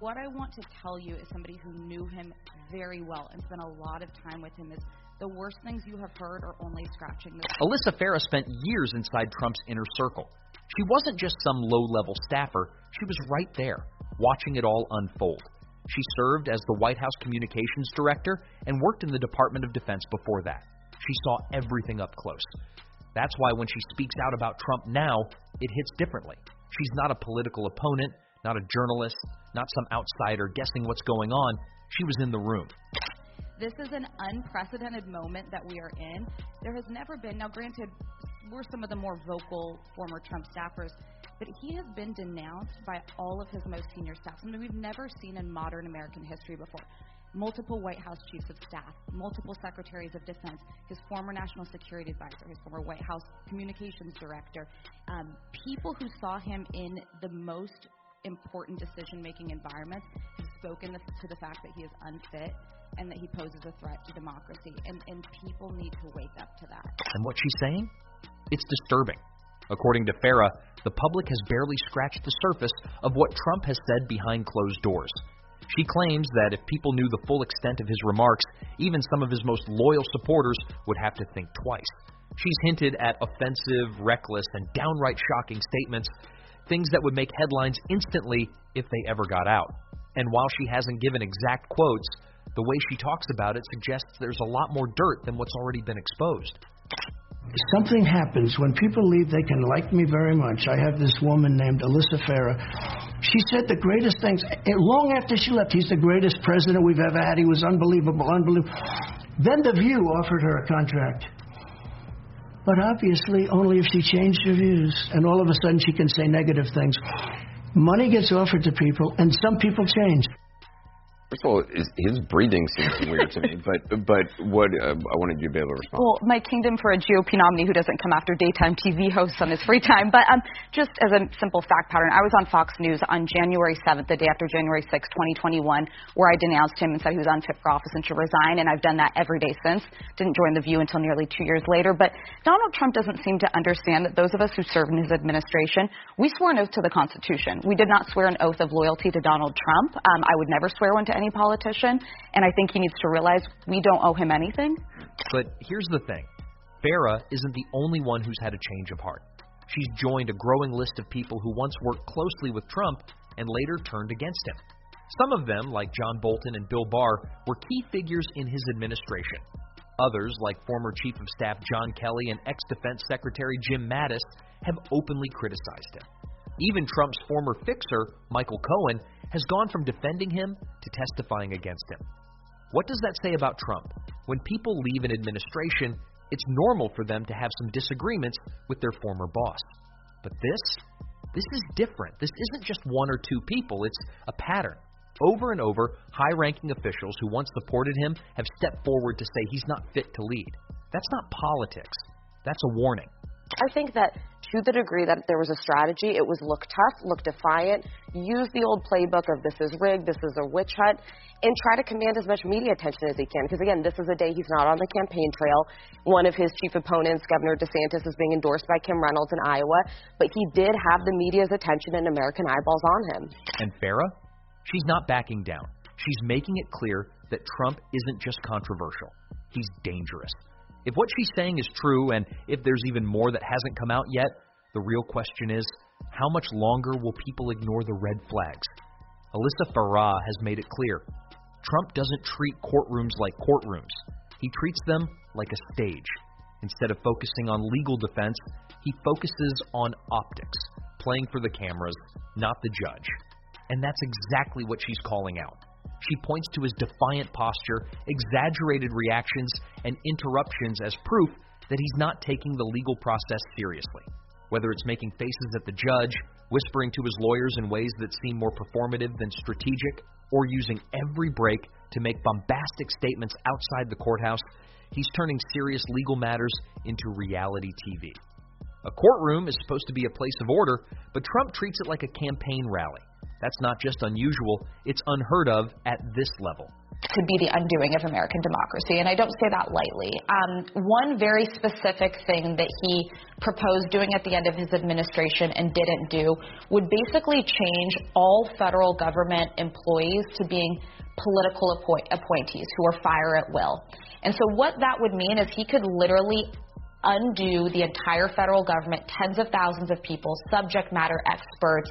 What I want to tell you as somebody who knew him very well and spent a lot of time with him is the worst things you have heard are only scratching the surface. Alyssa Farah spent years inside Trump's inner circle. She wasn't just some low-level staffer. She was right there, watching it all unfold. She served as the White House Communications Director and worked in the Department of Defense before that. She saw everything up close. That's why when she speaks out about Trump now, it hits differently. She's not a political opponent, not a journalist, not some outsider guessing what's going on. She was in the room. This is an unprecedented moment that we are in. There has never been, now granted, we're some of the more vocal former Trump staffers, but he has been denounced by all of his most senior staff, something we've never seen in modern American history before. Multiple White House chiefs of staff, multiple secretaries of defense, his former national security advisor, his former White House communications director, people who saw him in the most important decision-making environments have spoken to the fact that he is unfit and that he poses a threat to democracy, and people need to wake up to that. And what she's saying? It's disturbing. According to Farah, the public has barely scratched the surface of what Trump has said behind closed doors. She claims that if people knew the full extent of his remarks, even some of his most loyal supporters would have to think twice. She's hinted at offensive, reckless, and downright shocking statements, things that would make headlines instantly if they ever got out. And while she hasn't given exact quotes, the way she talks about it suggests there's a lot more dirt than what's already been exposed. Something happens when people leave. They can like me very much. I have this woman named Alyssa Farah. She said the greatest things. Long after she left, he's the greatest president we've ever had. He was unbelievable. Then The View offered her a contract. But obviously only if she changed her views. And all of a sudden she can say negative things. Money gets offered to people, and some people change. First of all, his breathing seems weird to me, but what I wanted you to be able to respond. Well, my kingdom for a GOP nominee who doesn't come after daytime TV hosts on his free time. But just as a simple fact pattern, I was on Fox News on January 7th, the day after January 6th, 2021, where I denounced him and said he was unfit for office and should resign, and I've done that every day since. Didn't join The View until nearly 2 years later. But Donald Trump doesn't seem to understand that those of us who served in his administration, we swore an oath to the Constitution. We did not swear an oath of loyalty to Donald Trump. I would never swear one to any politician, and I think he needs to realize we don't owe him anything. But here's the thing. Farah isn't the only one who's had a change of heart. She's joined a growing list of people who once worked closely with Trump and later turned against him. Some of them, like John Bolton and Bill Barr, were key figures in his administration. Others, like former Chief of Staff John Kelly and ex-Defense Secretary Jim Mattis, have openly criticized him. Even Trump's former fixer, Michael Cohen, has gone from defending him to testifying against him. What does that say about Trump? When people leave an administration, it's normal for them to have some disagreements with their former boss. But this is different. This isn't just one or two people. It's a pattern. Over and over, high-ranking officials who once supported him have stepped forward to say he's not fit to lead. That's not politics. That's a warning. I think that to the degree that there was a strategy, it was look tough, look defiant, use the old playbook of this is rigged, this is a witch hunt, and try to command as much media attention as he can. Because again, this is a day he's not on the campaign trail. One of his chief opponents, Governor DeSantis, is being endorsed by Kim Reynolds in Iowa, but he did have the media's attention and American eyeballs on him. And Farah? She's not backing down. She's making it clear that Trump isn't just controversial. He's dangerous. If what she's saying is true, and if there's even more that hasn't come out yet, the real question is, how much longer will people ignore the red flags? Alyssa Farah has made it clear. Trump doesn't treat courtrooms like courtrooms. He treats them like a stage. Instead of focusing on legal defense, he focuses on optics, playing for the cameras, not the judge. And that's exactly what she's calling out. She points to his defiant posture, exaggerated reactions, and interruptions as proof that he's not taking the legal process seriously. Whether it's making faces at the judge, whispering to his lawyers in ways that seem more performative than strategic, or using every break to make bombastic statements outside the courthouse, he's turning serious legal matters into reality TV. A courtroom is supposed to be a place of order, but Trump treats it like a campaign rally. That's not just unusual, it's unheard of at this level. could be the undoing of American democracy, and I don't say that lightly. One very specific thing that he proposed doing at the end of his administration and didn't do would basically change all federal government employees to being political appointees who are fire at will. And so what that would mean is he could literally undo the entire federal government, tens of thousands of people, subject matter experts,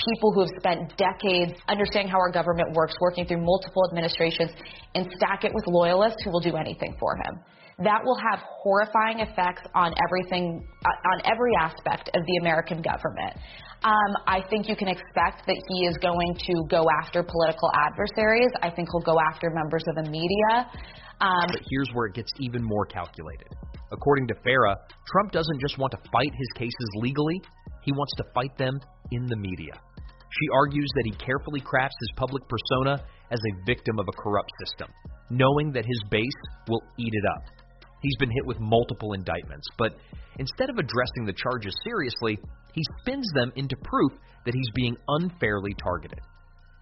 people who have spent decades understanding how our government works, working through multiple administrations, and stack it with loyalists who will do anything for him. That will have horrifying effects on everything, on every aspect of the American government. I think you can expect that he is going to go after political adversaries. I think he'll go after members of the media. But here's where it gets even more calculated. According to Farah, Trump doesn't just want to fight his cases legally, he wants to fight them in the media. She argues that he carefully crafts his public persona as a victim of a corrupt system, knowing that his base will eat it up. He's been hit with multiple indictments, but instead of addressing the charges seriously, he spins them into proof that he's being unfairly targeted.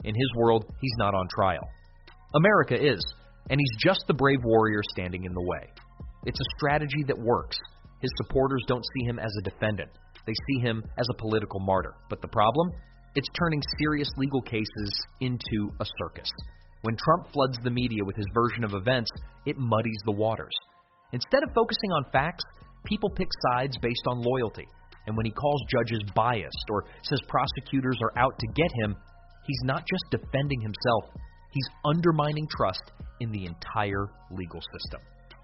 In his world, he's not on trial. America is, and he's just the brave warrior standing in the way. It's a strategy that works. His supporters don't see him as a defendant. They see him as a political martyr. But the problem? It's turning serious legal cases into a circus. When Trump floods the media with his version of events, it muddies the waters. Instead of focusing on facts, people pick sides based on loyalty. And when he calls judges biased or says prosecutors are out to get him, he's not just defending himself, he's undermining trust in the entire legal system.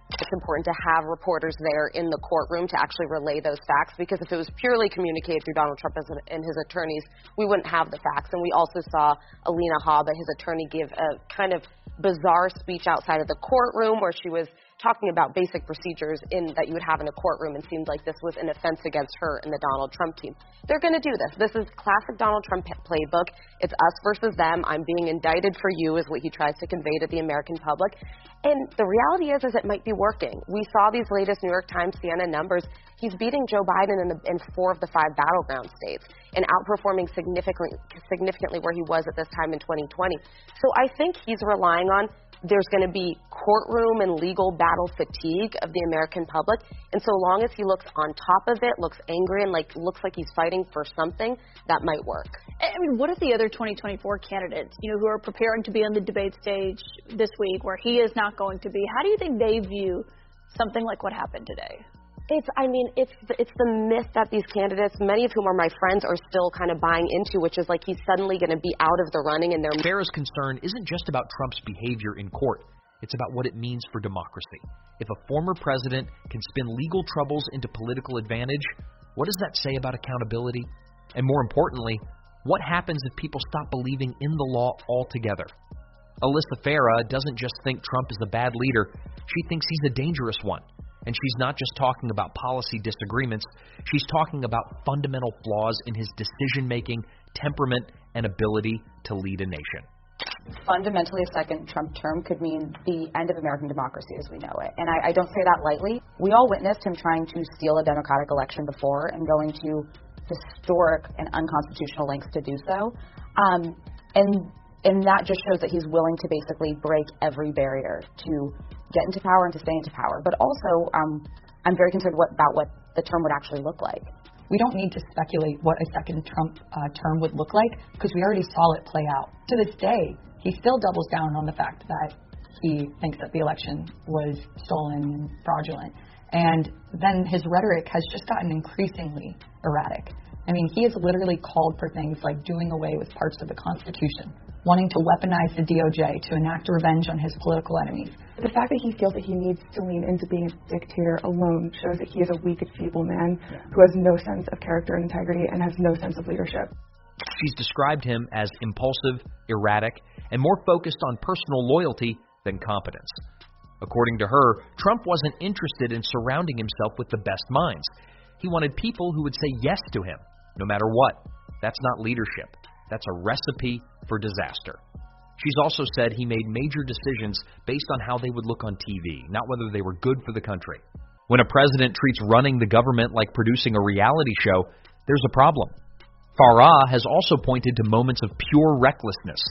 It's important to have reporters there in the courtroom to actually relay those facts, because if it was purely communicated through Donald Trump and his attorneys, we wouldn't have the facts. And we also saw Alina Habba, his attorney, give a kind of bizarre speech outside of the courtroom where she was talking about basic procedures that you would have in a courtroom, and seemed like this was an offense against her and the Donald Trump team. They're going to do this. This is classic Donald Trump playbook. It's us versus them. I'm being indicted for you is what he tries to convey to the American public. And the reality is it might be working. We saw these latest New York Times, CNN numbers. He's beating Joe Biden in 4 of the 5 battleground states and outperforming significantly where he was at this time in 2020. So I think he's relying on there's going to be courtroom and legal battle fatigue of the American public. And so long as he looks on top of it, looks angry, and looks like he's fighting for something, that might work. I mean, what if the other 2024 candidates, who are preparing to be on the debate stage this week where he is not going to be, how do you think they view something like what happened today? It's the myth that these candidates, many of whom are my friends, are still kind of buying into, which is like he's suddenly going to be out of the running. And Farah's concern isn't just about Trump's behavior in court. It's about what it means for democracy. If a former president can spin legal troubles into political advantage, what does that say about accountability? And more importantly, what happens if people stop believing in the law altogether? Alyssa Farah doesn't just think Trump is a bad leader, she thinks he's a dangerous one. And she's not just talking about policy disagreements, she's talking about fundamental flaws in his decision-making, temperament, and ability to lead a nation. Fundamentally, a second Trump term could mean the end of American democracy as we know it. And I don't say that lightly. We all witnessed him trying to steal a democratic election before and going to historic and unconstitutional lengths to do so. And that just shows that he's willing to basically break every barrier to get into power and to stay into power. But also, I'm very concerned about what the term would actually look like. We don't need to speculate what a second Trump term would look like, because we already saw it play out. To this day, he still doubles down on the fact that he thinks that the election was stolen and fraudulent. And then his rhetoric has just gotten increasingly erratic. I mean, he has literally called for things like doing away with parts of the Constitution, wanting to weaponize the DOJ to enact revenge on his political enemies. The fact that he feels that he needs to lean into being a dictator alone shows that he is a weak and feeble man who has no sense of character and integrity and has no sense of leadership. She's described him as impulsive, erratic, and more focused on personal loyalty than competence. According to her, Trump wasn't interested in surrounding himself with the best minds. He wanted people who would say yes to him, no matter what. That's not leadership. That's a recipe for disaster. She's also said he made major decisions based on how they would look on TV, not whether they were good for the country. When a president treats running the government like producing a reality show, there's a problem. Farah has also pointed to moments of pure recklessness.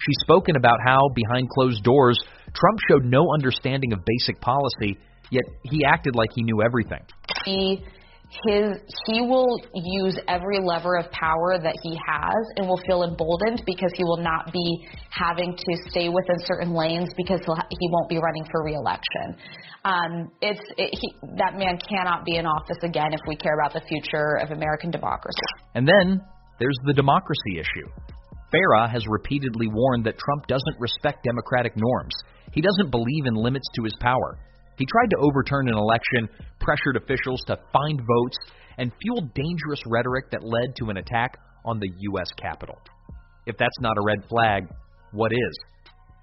She's spoken about how, behind closed doors, Trump showed no understanding of basic policy, yet he acted like he knew everything. He will use every lever of power that he has and will feel emboldened because he will not be having to stay within certain lanes because he won't be running for re-election. That man cannot be in office again if we care about the future of American democracy. And then there's the democracy issue. Farah has repeatedly warned that Trump doesn't respect democratic norms. He doesn't believe in limits to his power. He tried to overturn an election, pressured officials to find votes, and fueled dangerous rhetoric that led to an attack on the U.S. Capitol. If that's not a red flag, what is?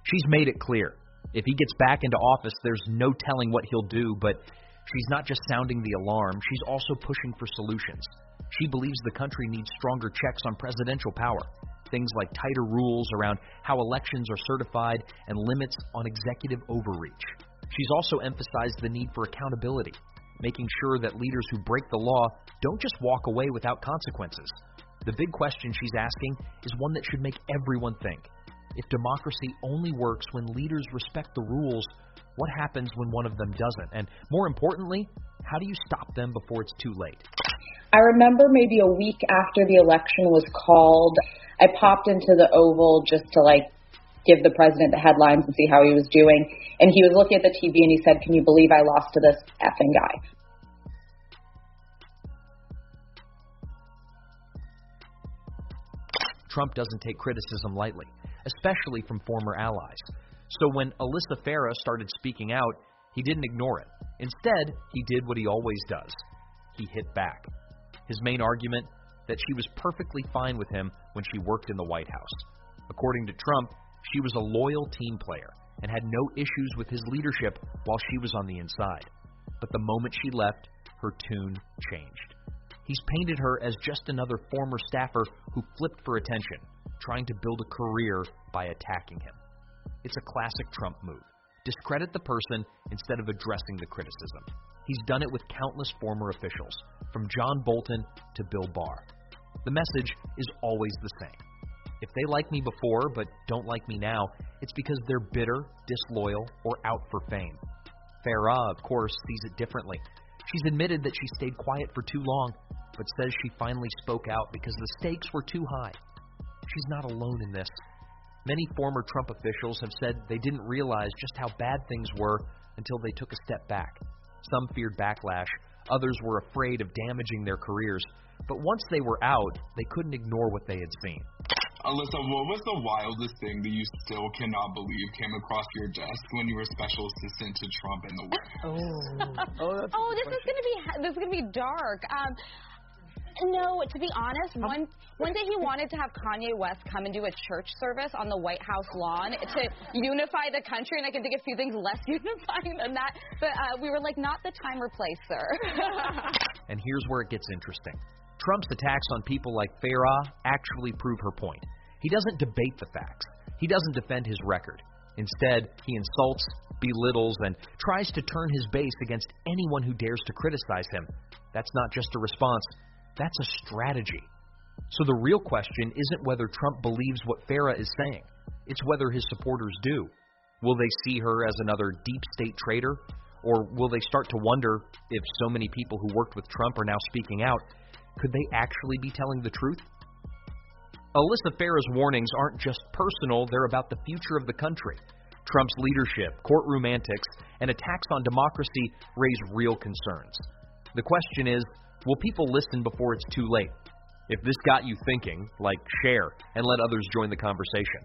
She's made it clear. If he gets back into office, there's no telling what he'll do, but she's not just sounding the alarm, she's also pushing for solutions. She believes the country needs stronger checks on presidential power, things like tighter rules around how elections are certified and limits on executive overreach. She's also emphasized the need for accountability, making sure that leaders who break the law don't just walk away without consequences. The big question she's asking is one that should make everyone think. If democracy only works when leaders respect the rules, what happens when one of them doesn't? And more importantly, how do you stop them before it's too late? I remember maybe a week after the election was called, I popped into the Oval just to give the president the headlines and see how he was doing. And he was looking at the TV and he said, "Can you believe I lost to this effing guy?" Trump doesn't take criticism lightly, especially from former allies. So when Alyssa Farah started speaking out, he didn't ignore it. Instead, he did what he always does. He hit back. His main argument, that she was perfectly fine with him when she worked in the White House. According to Trump, she was a loyal team player and had no issues with his leadership while she was on the inside. But the moment she left, her tune changed. He's painted her as just another former staffer who flipped for attention, trying to build a career by attacking him. It's a classic Trump move. Discredit the person instead of addressing the criticism. He's done it with countless former officials, from John Bolton to Bill Barr. The message is always the same. If they liked me before but don't like me now, it's because they're bitter, disloyal, or out for fame. Farah, of course, sees it differently. She's admitted that she stayed quiet for too long, but says she finally spoke out because the stakes were too high. She's not alone in this. Many former Trump officials have said they didn't realize just how bad things were until they took a step back. Some feared backlash, others were afraid of damaging their careers, but once they were out, they couldn't ignore what they had seen. Alyssa, what was the wildest thing that you still cannot believe came across your desk when you were special assistant to Trump in the White House? This is gonna be dark. No, to be honest, one day he wanted to have Kanye West come and do a church service on the White House lawn to unify the country, and I can think of a few things less unifying than that, but we were like, not the time or place, sir. And here's where it gets interesting. Trump's attacks on people like Farah actually prove her point. He doesn't debate the facts. He doesn't defend his record. Instead, he insults, belittles, and tries to turn his base against anyone who dares to criticize him. That's not just a response. That's a strategy. So the real question isn't whether Trump believes what Farah is saying. It's whether his supporters do. Will they see her as another deep state traitor? Or will they start to wonder if so many people who worked with Trump are now speaking out, could they actually be telling the truth? Alyssa Farah's warnings aren't just personal, they're about the future of the country. Trump's leadership, courtroom antics, and attacks on democracy raise real concerns. The question is, will people listen before it's too late? If this got you thinking, share and let others join the conversation.